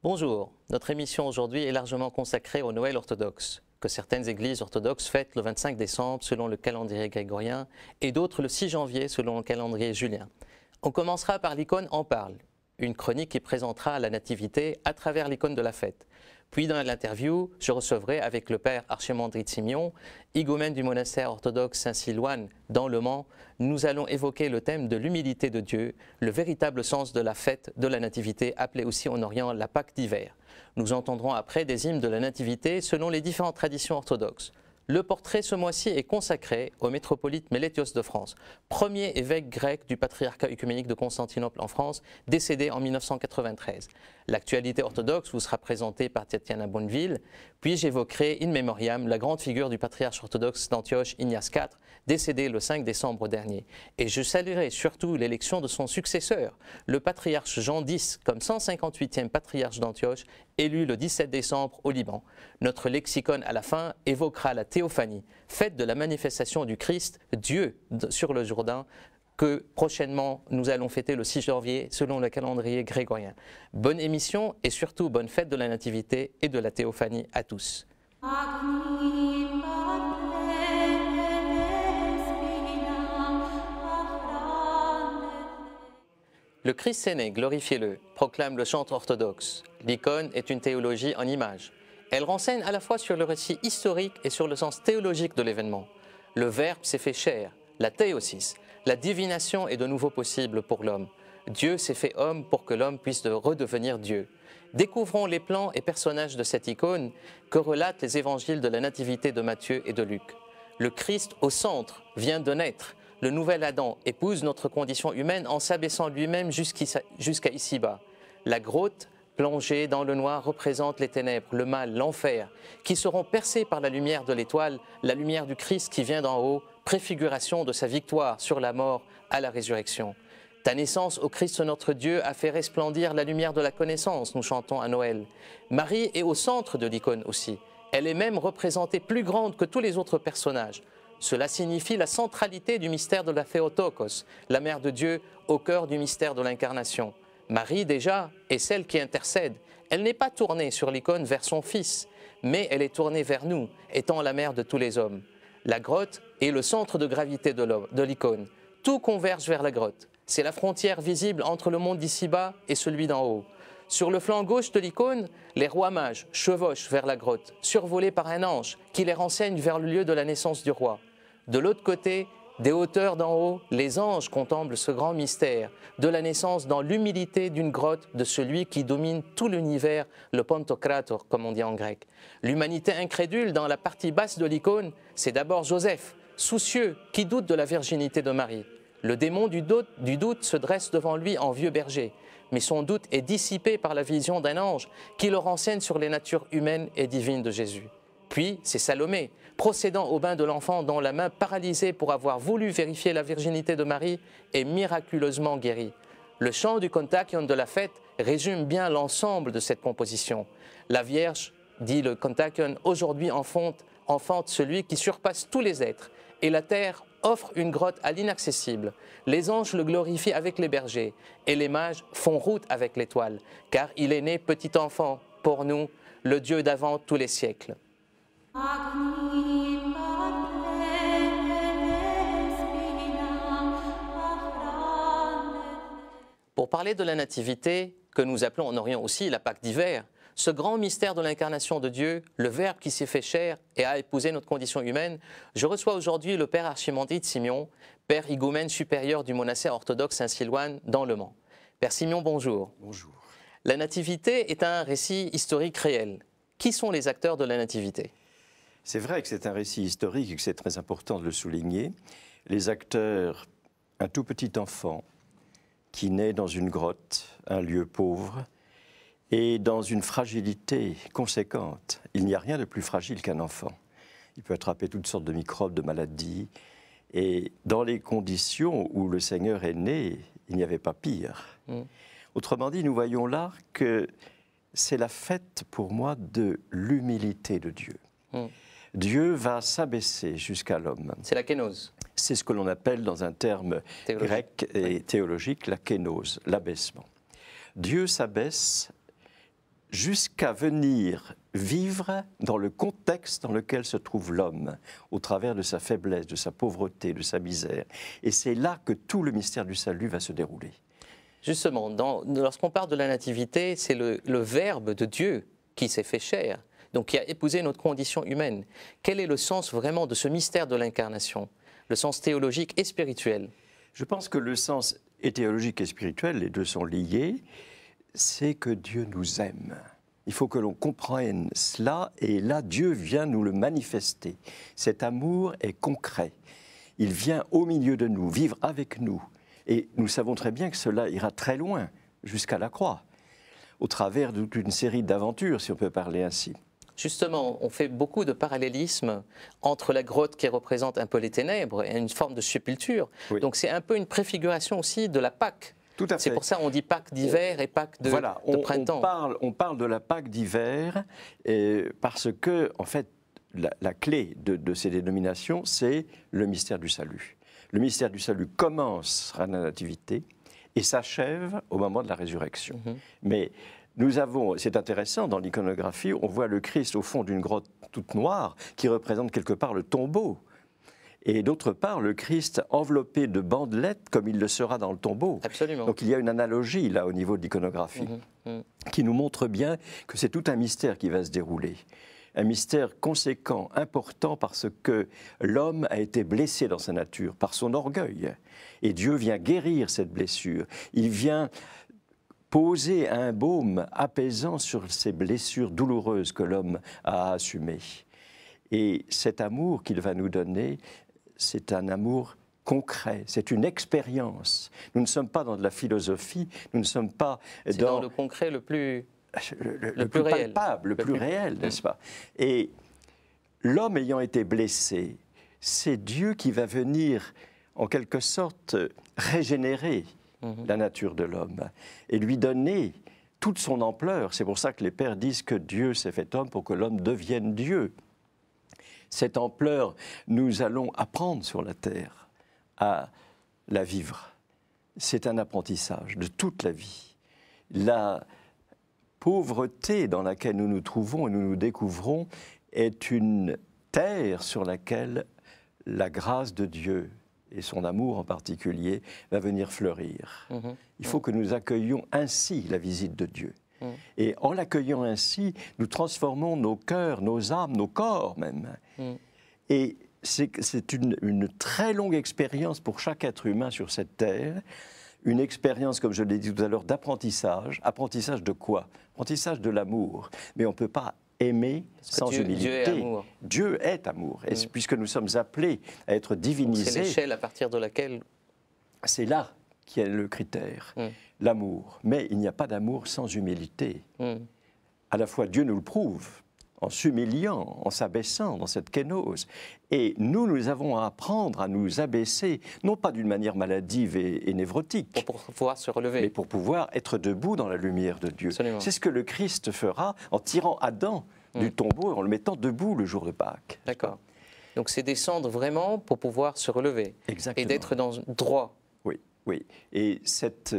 Bonjour, notre émission aujourd'hui est largement consacrée au Noël orthodoxe, que certaines églises orthodoxes fêtent le 25 décembre selon le calendrier grégorien et d'autres le 6 janvier selon le calendrier julien. On commencera par l'icône En parle, une chronique qui présentera la nativité à travers l'icône de la fête. Puis dans l'interview, je recevrai avec le père Archimandrite Simeon, higoumène du monastère orthodoxe Saint-Silouan dans Le Mans. Nous allons évoquer le thème de l'humilité de Dieu, le véritable sens de la fête de la nativité, appelée aussi en Orient la Pâque d'hiver. Nous entendrons après des hymnes de la nativité selon les différentes traditions orthodoxes. Le portrait ce mois-ci est consacré au métropolite Mélétios de France, premier évêque grec du patriarcat œcuménique de Constantinople en France, décédé en 1993. L'actualité orthodoxe vous sera présentée par Tatiana Bonneville, puis j'évoquerai in memoriam la grande figure du patriarche orthodoxe d'Antioche, Ignace IV, décédé le 5 décembre dernier. Et je saluerai surtout l'élection de son successeur, le patriarche Jean X, comme 158e patriarche d'Antioche, élu le 17 décembre au Liban. Notre lexicon à la fin évoquera la théophanie, fête de la manifestation du Christ, Dieu sur le Jourdain, que prochainement nous allons fêter le 6 janvier selon le calendrier grégorien. Bonne émission et surtout bonne fête de la Nativité et de la théophanie à tous. Le Christ est né, glorifiez-le, proclame le chantre orthodoxe. L'icône est une théologie en images. Elle renseigne à la fois sur le récit historique et sur le sens théologique de l'événement. Le Verbe s'est fait chair, la théosis, la divination est de nouveau possible pour l'homme. Dieu s'est fait homme pour que l'homme puisse redevenir Dieu. Découvrons les plans et personnages de cette icône que relatent les évangiles de la Nativité de Matthieu et de Luc. Le Christ au centre vient de naître. Le nouvel Adam épouse notre condition humaine en s'abaissant lui-même jusqu'à ici-bas. La grotte, plongée dans le noir, représente les ténèbres, le mal, l'enfer, qui seront percés par la lumière de l'étoile, la lumière du Christ qui vient d'en haut, préfiguration de sa victoire sur la mort à la résurrection. Ta naissance, ô Christ notre Dieu, a fait resplendir la lumière de la connaissance, nous chantons à Noël. Marie est au centre de l'icône aussi. Elle est même représentée plus grande que tous les autres personnages. Cela signifie la centralité du mystère de la Théotokos, la mère de Dieu au cœur du mystère de l'incarnation. Marie, déjà, est celle qui intercède. Elle n'est pas tournée sur l'icône vers son fils, mais elle est tournée vers nous, étant la mère de tous les hommes. La grotte est le centre de gravité de l'icône. Tout converge vers la grotte. C'est la frontière visible entre le monde d'ici-bas et celui d'en haut. Sur le flanc gauche de l'icône, les rois mages chevauchent vers la grotte, survolés par un ange qui les renseigne vers le lieu de la naissance du roi. De l'autre côté, des hauteurs d'en haut, les anges contemplent ce grand mystère de la naissance dans l'humilité d'une grotte de celui qui domine tout l'univers, le Pantocrator, comme on dit en grec. L'humanité incrédule dans la partie basse de l'icône, c'est d'abord Joseph, soucieux, qui doute de la virginité de Marie. Le démon du doute se dresse devant lui en vieux berger, mais son doute est dissipé par la vision d'un ange qui le renseigne sur les natures humaines et divines de Jésus. Puis, c'est Salomé, procédant au bain de l'enfant dont la main paralysée pour avoir voulu vérifier la virginité de Marie est miraculeusement guérie. Le chant du Kontakion de la fête résume bien l'ensemble de cette composition. La Vierge, dit le Kontakion, aujourd'hui enfante celui qui surpasse tous les êtres, et la terre offre une grotte à l'inaccessible. Les anges le glorifient avec les bergers, et les mages font route avec l'étoile, car il est né petit enfant, pour nous, le Dieu d'avant tous les siècles. Pour parler de la Nativité, que nous appelons en Orient aussi la Pâque d'hiver, ce grand mystère de l'incarnation de Dieu, le Verbe qui s'est fait chair et a épousé notre condition humaine, je reçois aujourd'hui le père Archimandrite Simeon, père higoumène supérieur du monastère orthodoxe Saint-Silouan dans Le Mans. Père Simeon, bonjour. Bonjour. La Nativité est un récit historique réel. Qui sont les acteurs de la Nativité ? C'est vrai que c'est un récit historique et que c'est très important de le souligner. Les acteurs, un tout petit enfant qui naît dans une grotte, un lieu pauvre, et dans une fragilité conséquente. Il n'y a rien de plus fragile qu'un enfant. Il peut attraper toutes sortes de microbes, de maladies, et dans les conditions où le Seigneur est né, il n'y avait pas pire. Autrement dit, nous voyons là que c'est la fête pour moi de l'humilité de Dieu. Dieu va s'abaisser jusqu'à l'homme. C'est la kénose. C'est ce que l'on appelle dans un terme grec et théologique la kénose, l'abaissement. Dieu s'abaisse jusqu'à venir vivre dans le contexte dans lequel se trouve l'homme, au travers de sa faiblesse, de sa pauvreté, de sa misère. Et c'est là que tout le mystère du salut va se dérouler. Justement, lorsqu'on parle de la nativité, c'est le Verbe de Dieu qui s'est fait chair, donc qui a épousé notre condition humaine. Quel est le sens vraiment de ce mystère de l'incarnation? Le sens théologique et spirituel? Je pense que le sens est théologique et spirituel, les deux sont liés, c'est que Dieu nous aime. Il faut que l'on comprenne cela, et là, Dieu vient nous le manifester. Cet amour est concret. Il vient au milieu de nous, vivre avec nous. Et nous savons très bien que cela ira très loin, jusqu'à la croix, au travers d'une série d'aventures, si on peut parler ainsi. Justement, on fait beaucoup de parallélismes entre la grotte qui représente un peu les ténèbres et une forme de sépulture. Oui. Donc c'est un peu une préfiguration aussi de la Pâque. Tout à fait. C'est pour ça qu'on dit Pâque d'hiver et Pâque de printemps. On parle de la Pâque d'hiver parce que, en fait, la clé de ces dénominations, c'est le mystère du salut. Le mystère du salut commence à la Nativité et s'achève au moment de la résurrection. Mais nous avons, c'est intéressant, dans l'iconographie, on voit le Christ au fond d'une grotte toute noire qui représente quelque part le tombeau. Et d'autre part, le Christ enveloppé de bandelettes comme il le sera dans le tombeau. Absolument. Donc il y a une analogie là au niveau de l'iconographie qui nous montre bien que c'est tout un mystère qui va se dérouler. Un mystère conséquent, important, parce que l'homme a été blessé dans sa nature, par son orgueil. Et Dieu vient guérir cette blessure. Il vient poser un baume apaisant sur ces blessures douloureuses que l'homme a assumées. Et cet amour qu'il va nous donner, c'est un amour concret, c'est une expérience. Nous ne sommes pas dans de la philosophie, nous ne sommes pas dans le concret le plus réel. Palpable, le plus réel, n'est-ce pas? Et l'homme ayant été blessé, c'est Dieu qui va venir, en quelque sorte, régénérer la nature de l'homme et lui donner toute son ampleur. C'est pour ça que les pères disent que Dieu s'est fait homme pour que l'homme devienne Dieu. Cette ampleur, nous allons apprendre sur la terre à la vivre. C'est un apprentissage de toute la vie. La pauvreté dans laquelle nous nous trouvons et nous nous découvrons est une terre sur laquelle la grâce de Dieu et son amour en particulier va venir fleurir. Il faut que nous accueillions ainsi la visite de Dieu. Et en l'accueillant ainsi, nous transformons nos cœurs, nos âmes, nos corps même. Et c'est une très longue expérience pour chaque être humain sur cette terre. Une expérience, comme je l'ai dit tout à l'heure, d'apprentissage. Apprentissage de quoi? Apprentissage de l'amour. Mais on ne peut pas aimer sans humilité. Dieu est amour. Dieu est amour. Et puisque nous sommes appelés à être divinisés... C'est l'échelle à partir de laquelle... C'est là qui est le critère, l'amour. Mais il n'y a pas d'amour sans humilité. À la fois, Dieu nous le prouve, en s'humiliant, en s'abaissant dans cette kénose. Et nous avons à apprendre à nous abaisser, non pas d'une manière maladive et névrotique, pour pouvoir se relever, mais pour pouvoir être debout dans la lumière de Dieu. C'est ce que le Christ fera en tirant Adam du tombeau et en le mettant debout le jour de Pâques. D'accord. Donc c'est descendre vraiment pour pouvoir se relever. Exactement. Et d'être dans droit. Oui, oui. Et cette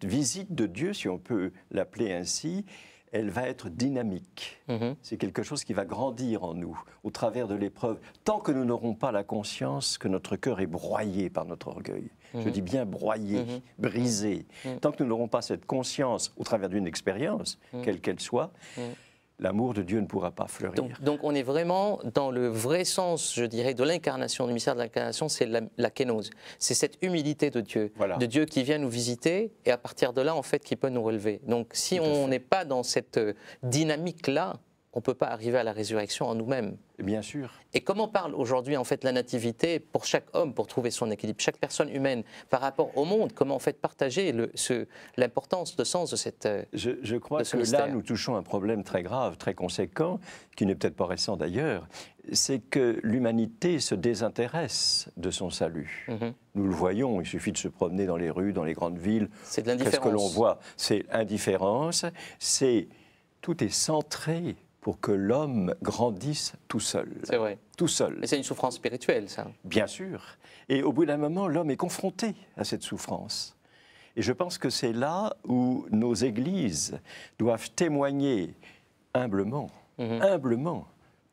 visite de Dieu, si on peut l'appeler ainsi, elle va être dynamique. C'est quelque chose qui va grandir en nous au travers de l'épreuve, tant que nous n'aurons pas la conscience que notre cœur est broyé par notre orgueil. Je dis bien broyé, brisé. Tant que nous n'aurons pas cette conscience au travers d'une expérience, quelle qu'elle soit, l'amour de Dieu ne pourra pas fleurir. Donc on est vraiment dans le vrai sens, je dirais, de l'incarnation, du mystère de l'incarnation, c'est la kénose. C'est cette humilité de Dieu, de Dieu qui vient nous visiter et à partir de là, en fait, qui peut nous relever. Donc si on n'est pas dans cette dynamique-là, on ne peut pas arriver à la résurrection en nous-mêmes. Bien sûr. Et comment parle aujourd'hui en fait la nativité pour chaque homme pour trouver son équilibre, chaque personne humaine par rapport au monde? Comment en fait partager l'importance, le sens de cette Je crois que là nous touchons un problème très grave, très conséquent, qui n'est peut-être pas récent d'ailleurs, c'est que l'humanité se désintéresse de son salut. Nous le voyons, il suffit de se promener dans les rues, dans les grandes villes. C'est de l'indifférence. Qu'est-ce que l'on voit? C'est indifférence, tout est centré pour que l'homme grandisse tout seul. C'est vrai. Tout seul. Et c'est une souffrance spirituelle, ça. Bien sûr. Et au bout d'un moment, l'homme est confronté à cette souffrance. Et je pense que c'est là où nos églises doivent témoigner humblement, humblement,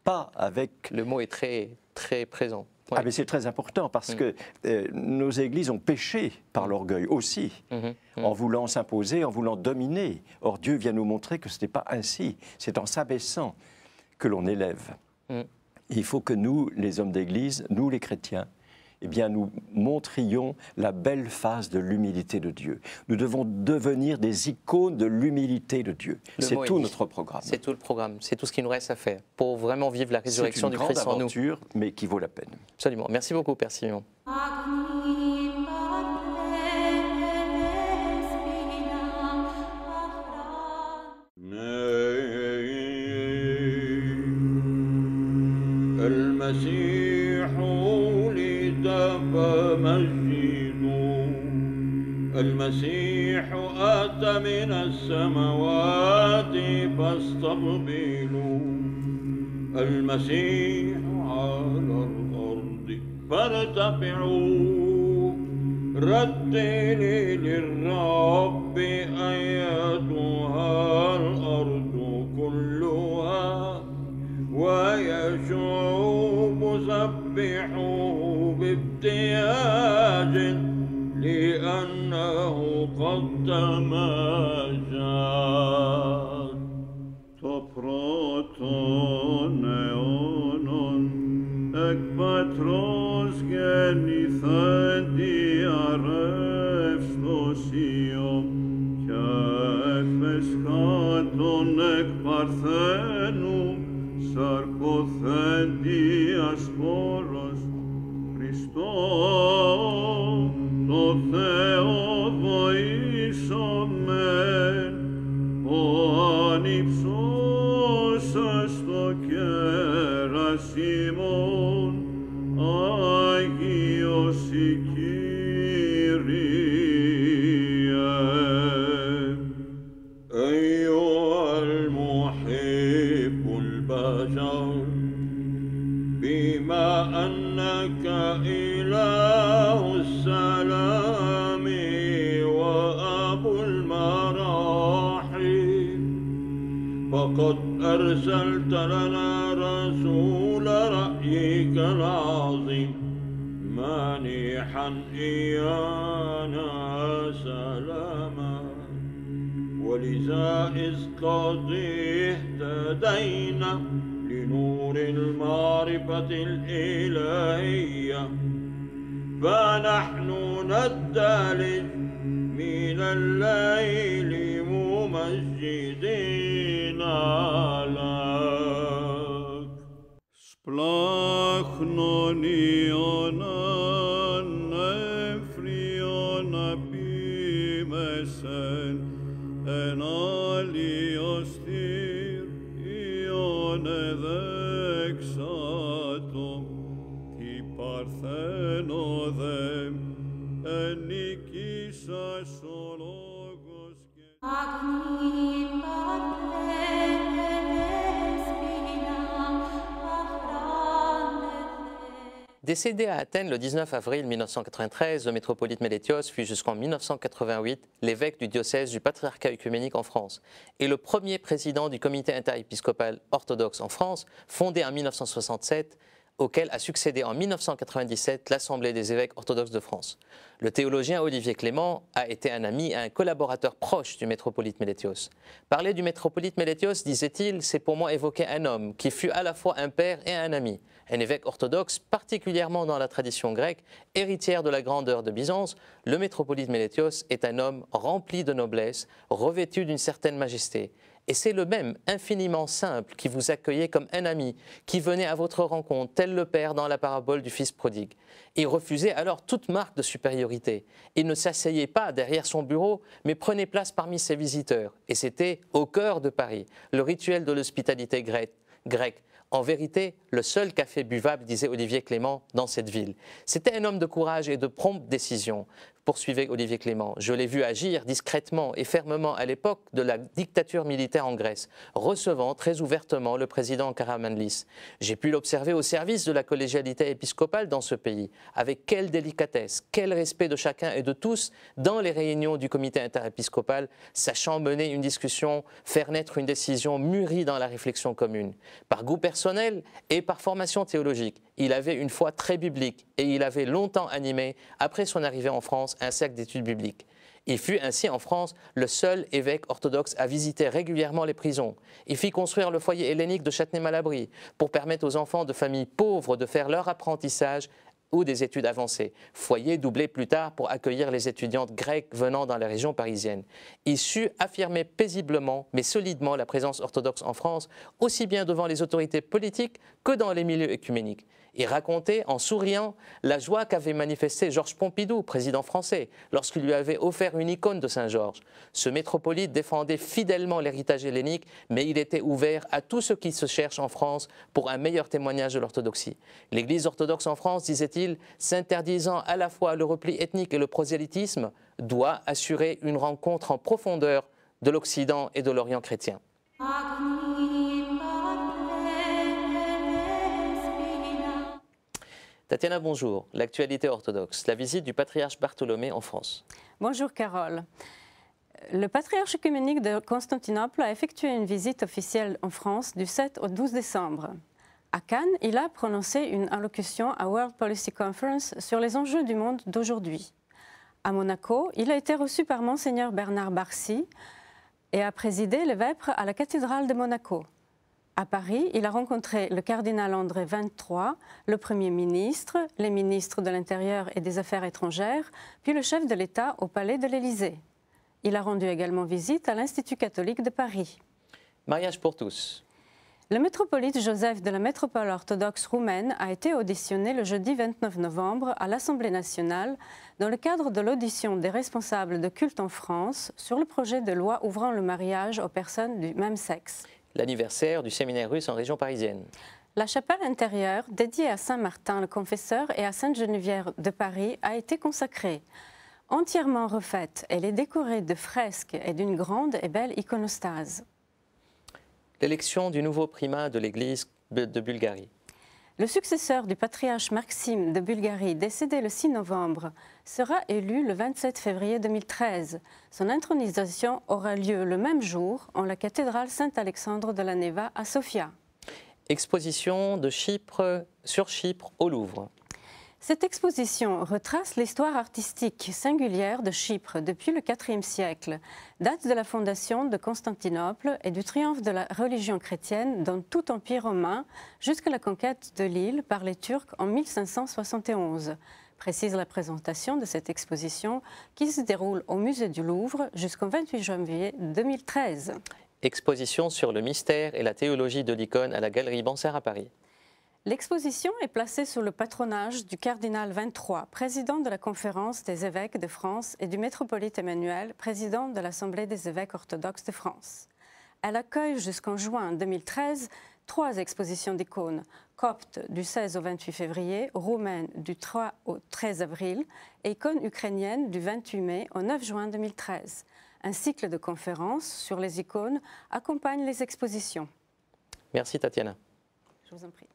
pas avec... Le mot est très, très présent. Oui. Ah mais c'est très important parce que nos églises ont péché par l'orgueil aussi, en voulant s'imposer, en voulant dominer. Or Dieu vient nous montrer que ce n'est pas ainsi, c'est en s'abaissant que l'on élève. Il faut que nous, les hommes d'église, nous les chrétiens, eh bien, nous montrions la belle face de l'humilité de Dieu. Nous devons devenir des icônes de l'humilité de Dieu. C'est tout notre programme. C'est tout le programme, c'est tout ce qu'il nous reste à faire pour vraiment vivre la résurrection du Christ en nous. C'est une grande aventure, mais qui vaut la peine. Absolument. Merci beaucoup, Père Simeon. المسيح ولد فمجدوا المسيح أتى من السماوات فاستقبلوا المسيح على الأرض فارتفعوا ردي للرب أيتها الأرض كلها ويشوب سبحوه بابتهاج لأنه قد تمجد Τοπρότον αιώνων εκ πατρός γεννηθέντη αρεύστοσιο και εφεσχάτων εκ παρθένου σαρκοθέντη ασπόρος Χριστό το Θεό βοήσομεν ο ανυψώσας το κέρας ημών Άγιος η Κύριε أيها المحب البشر بما أنك إله السلام وأبو المراحم فقد أرسلت لنا رسول رأيك العظيم مانحا إيانا سلاما ولذا إذ قد اهتدينا لنور المعرفة الإلهية فنحن ندلج من الليل ممجدين لك Σπλάχνον Ιωναν νεφριον απίμεσεν εν άλλιος θύρ Ιων εδέξατο τι παρθένο δε εν νικήσας ο λόγος και Décédé à Athènes le 19 avril 1993, le métropolite Mélétios fut jusqu'en 1988 l'évêque du diocèse du patriarcat œcuménique en France et le premier président du comité interépiscopal orthodoxe en France, fondé en 1967, auquel a succédé en 1997 l'Assemblée des évêques orthodoxes de France. Le théologien Olivier Clément a été un ami et un collaborateur proche du métropolite Mélétios. Parler du métropolite Mélétios, disait-il, c'est pour moi évoquer un homme qui fut à la fois un père et un ami. Un évêque orthodoxe, particulièrement dans la tradition grecque, héritière de la grandeur de Byzance, le métropolite Mélétios est un homme rempli de noblesse, revêtu d'une certaine majesté. Et c'est le même, infiniment simple, qui vous accueillait comme un ami, qui venait à votre rencontre, tel le père dans la parabole du fils prodigue. Il refusait alors toute marque de supériorité. Il ne s'asseyait pas derrière son bureau, mais prenait place parmi ses visiteurs. Et c'était au cœur de Paris, le rituel de l'hospitalité grecque. En vérité, le seul café buvable, disait Olivier Clément, dans cette ville. C'était un homme de courage et de prompte décision. poursuivait Olivier Clément. Je l'ai vu agir discrètement et fermement à l'époque de la dictature militaire en Grèce, recevant très ouvertement le président Karamanlis. J'ai pu l'observer au service de la collégialité épiscopale dans ce pays. Avec quelle délicatesse, quel respect de chacun et de tous dans les réunions du comité interépiscopal, sachant mener une discussion, faire naître une décision mûrie dans la réflexion commune. Par goût personnel et par formation théologique, il avait une foi très biblique et il avait longtemps animé, après son arrivée en France, un cercle d'études bibliques. Il fut ainsi en France le seul évêque orthodoxe à visiter régulièrement les prisons. Il fit construire le foyer hellénique de Châtenay-Malabry pour permettre aux enfants de familles pauvres de faire leur apprentissage ou des études avancées. Foyer doublé plus tard pour accueillir les étudiantes grecques venant dans la région parisienne. Il sut affirmer paisiblement mais solidement la présence orthodoxe en France, aussi bien devant les autorités politiques que dans les milieux œcuméniques. Il racontait en souriant la joie qu'avait manifestée Georges Pompidou, président français, lorsqu'il lui avait offert une icône de Saint-Georges. Ce métropolite défendait fidèlement l'héritage hellénique, mais il était ouvert à tout ce qui se cherche en France pour un meilleur témoignage de l'orthodoxie. L'Église orthodoxe en France, disait-il, s'interdisant à la fois le repli ethnique et le prosélytisme, doit assurer une rencontre en profondeur de l'Occident et de l'Orient chrétien. Tatiana, bonjour. L'actualité orthodoxe, la visite du patriarche Bartholomée en France. Bonjour Carole. Le patriarche œcuménique de Constantinople a effectué une visite officielle en France du 7 au 12 décembre. À Cannes, il a prononcé une allocution à World Policy Conference sur les enjeux du monde d'aujourd'hui. À Monaco, il a été reçu par Monseigneur Bernard Barcy et a présidé les vêpres à la cathédrale de Monaco. À Paris, il a rencontré le cardinal André XXIII, le Premier ministre, les ministres de l'Intérieur et des Affaires étrangères, puis le chef de l'État au palais de l'Élysée. Il a rendu également visite à l'Institut catholique de Paris. Mariage pour tous. Le métropolite Joseph de la métropole orthodoxe roumaine a été auditionné le jeudi 29 novembre à l'Assemblée nationale dans le cadre de l'audition des responsables de culte en France sur le projet de loi ouvrant le mariage aux personnes du même sexe. L'anniversaire du séminaire russe en région parisienne. La chapelle intérieure, dédiée à Saint-Martin le Confesseur et à Sainte-Geneviève de Paris, a été consacrée. Entièrement refaite, elle est décorée de fresques et d'une grande et belle iconostase. L'élection du nouveau primat de l'Église de Bulgarie. Le successeur du patriarche Maxime de Bulgarie, décédé le 6 novembre, sera élu le 27 février 2013. Son intronisation aura lieu le même jour en la cathédrale Saint-Alexandre de la Neva à Sofia. Exposition de Chypre sur Chypre au Louvre. Cette exposition retrace l'histoire artistique singulière de Chypre depuis le IVe siècle, date de la fondation de Constantinople et du triomphe de la religion chrétienne dans tout empire romain jusqu'à la conquête de l'île par les Turcs en 1571. Précise la présentation de cette exposition qui se déroule au musée du Louvre jusqu'au 28 janvier 2013. Exposition sur le mystère et la théologie de l'icône à la Galerie Bansard à Paris. L'exposition est placée sous le patronage du cardinal XXIII, président de la Conférence des évêques de France, et du métropolite Emmanuel, président de l'Assemblée des évêques orthodoxes de France. Elle accueille jusqu'en juin 2013 3 expositions d'icônes, coptes du 16 au 28 février, roumaines du 3 au 13 avril et icônes ukrainiennes du 28 mai au 9 juin 2013. Un cycle de conférences sur les icônes accompagne les expositions. Merci Tatiana. Je vous en prie.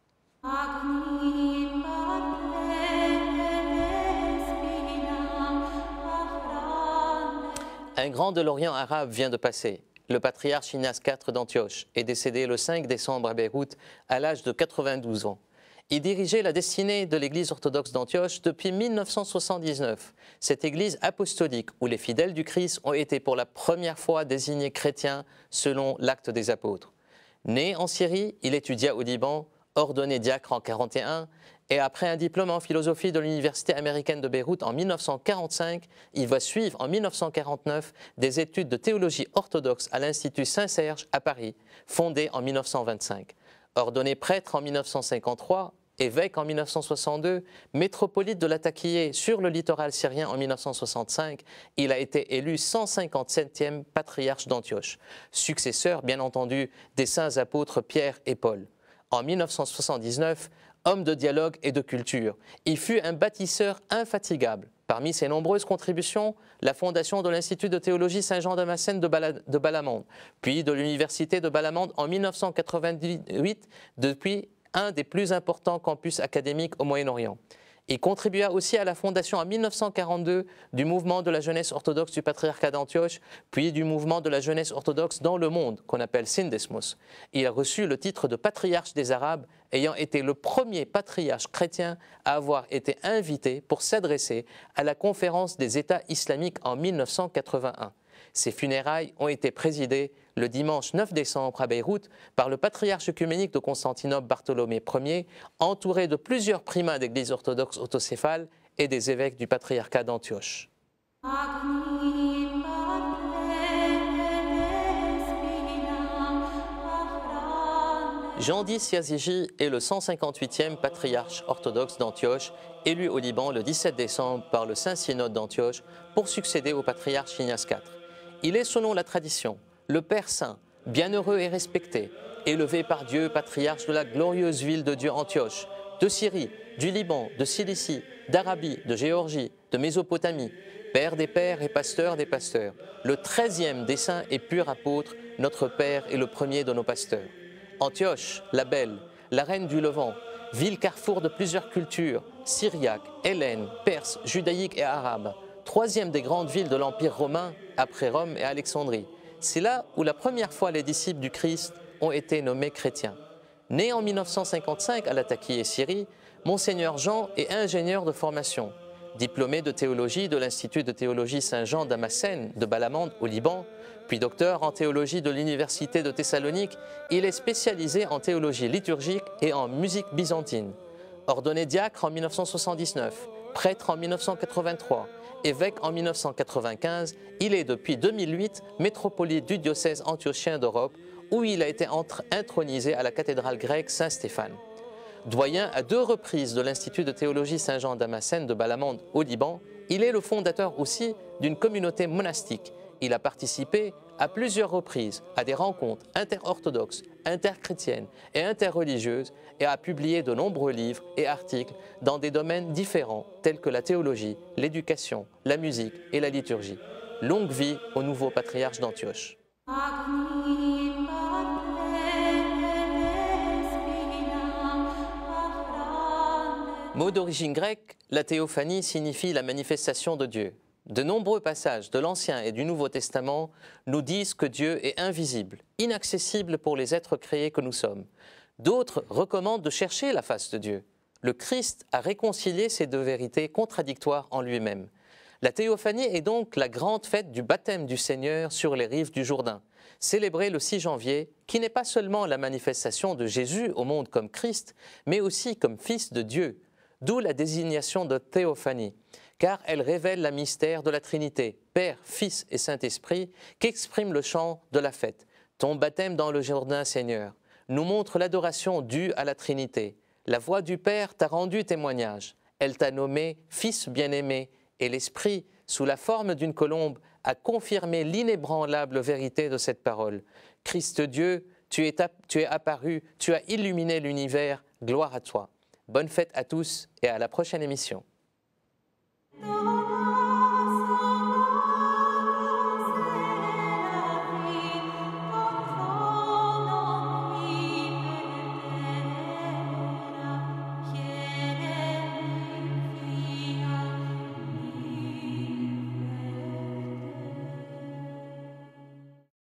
Un grand de l'Orient arabe vient de passer. Le patriarche Ignace IV d'Antioche est décédé le 5 décembre à Beyrouth à l'âge de 92 ans. Il dirigeait la destinée de l'église orthodoxe d'Antioche depuis 1979. Cette église apostolique où les fidèles du Christ ont été pour la première fois désignés chrétiens selon l'acte des apôtres. Né en Syrie, il étudia au Liban, ordonné diacre en 1941 et après un diplôme en philosophie de l'Université américaine de Beyrouth en 1945, il va suivre en 1949 des études de théologie orthodoxe à l'Institut Saint-Serge à Paris, fondé en 1925. Ordonné prêtre en 1953, évêque en 1962, métropolite de Latakié sur le littoral syrien en 1965, il a été élu 157e patriarche d'Antioche, successeur bien entendu des saints apôtres Pierre et Paul. En 1979, Homme de dialogue et de culture, il fut un bâtisseur infatigable. Parmi ses nombreuses contributions, la fondation de l'Institut de théologie Saint-Jean-Damascène de Balamande, puis de l'Université de Balamande en 1988, depuis un des plus importants campus académiques au Moyen-Orient. Il contribua aussi à la fondation en 1942 du mouvement de la jeunesse orthodoxe du patriarcat d'Antioche, puis du mouvement de la jeunesse orthodoxe dans le monde, qu'on appelle Sindesmos. Il a reçu le titre de patriarche des Arabes, ayant été le premier patriarche chrétien à avoir été invité pour s'adresser à la conférence des États islamiques en 1981. Ses funérailles ont été présidées le dimanche 9 décembre à Beyrouth par le patriarche œcuménique de Constantinople Bartholomée Ier, entouré de plusieurs primats d'églises orthodoxes autocéphales et des évêques du patriarcat d'Antioche. Jean X Yazigi est le 158e patriarche orthodoxe d'Antioche, élu au Liban le 17 décembre par le Saint-Synode d'Antioche pour succéder au patriarche Ignace IV. Il est, selon la tradition, le Père Saint, bienheureux et respecté, élevé par Dieu, patriarche de la glorieuse ville de Dieu Antioche, de Syrie, du Liban, de Cilicie, d'Arabie, de Géorgie, de Mésopotamie, Père des pères et pasteur des pasteurs, le 13e des saints et purs apôtres, notre Père est le premier de nos pasteurs. Antioche, la belle, la reine du Levant, ville carrefour de plusieurs cultures, syriaque, hellène, perse, judaïque et arabe, 3e des grandes villes de l'Empire romain, après Rome et Alexandrie. C'est là où la première fois les disciples du Christ ont été nommés chrétiens. Né en 1955 à Latakie, Syrie, Monseigneur Jean est ingénieur de formation. Diplômé de théologie de l'Institut de théologie Saint-Jean-Damascène de Balamande au Liban, puis docteur en théologie de l'Université de Thessalonique, il est spécialisé en théologie liturgique et en musique byzantine. Ordonné diacre en 1979, prêtre en 1983, évêque en 1995, il est depuis 2008 métropolite du diocèse antiochien d'Europe, où il a été intronisé à la cathédrale grecque Saint-Stéphane. Doyen à 2 reprises de l'Institut de théologie Saint-Jean-Damascène de Balamande au Liban, il est le fondateur aussi d'une communauté monastique. Il a participé à plusieurs reprises à des rencontres interorthodoxes, interchrétiennes et interreligieuses et a publié de nombreux livres et articles dans des domaines différents tels que la théologie, l'éducation, la musique et la liturgie. Longue vie au nouveau patriarche d'Antioche. Mot d'origine grecque, la théophanie signifie la manifestation de Dieu. De nombreux passages de l'Ancien et du Nouveau Testament nous disent que Dieu est invisible, inaccessible pour les êtres créés que nous sommes. D'autres recommandent de chercher la face de Dieu. Le Christ a réconcilié ces deux vérités contradictoires en lui-même. La théophanie est donc la grande fête du baptême du Seigneur sur les rives du Jourdain, célébrée le 6 janvier, qui n'est pas seulement la manifestation de Jésus au monde comme Christ, mais aussi comme Fils de Dieu, d'où la désignation de théophanie, car elle révèle le mystère de la Trinité, Père, Fils et Saint-Esprit, qu'exprime le chant de la fête. Ton baptême dans le Jourdain, Seigneur, nous montre l'adoration due à la Trinité. La voix du Père t'a rendu témoignage. Elle t'a nommé Fils bien-aimé, et l'Esprit, sous la forme d'une colombe, a confirmé l'inébranlable vérité de cette parole. Christ Dieu, tu es apparu, tu as illuminé l'univers, gloire à toi. Bonne fête à tous et à la prochaine émission. Oh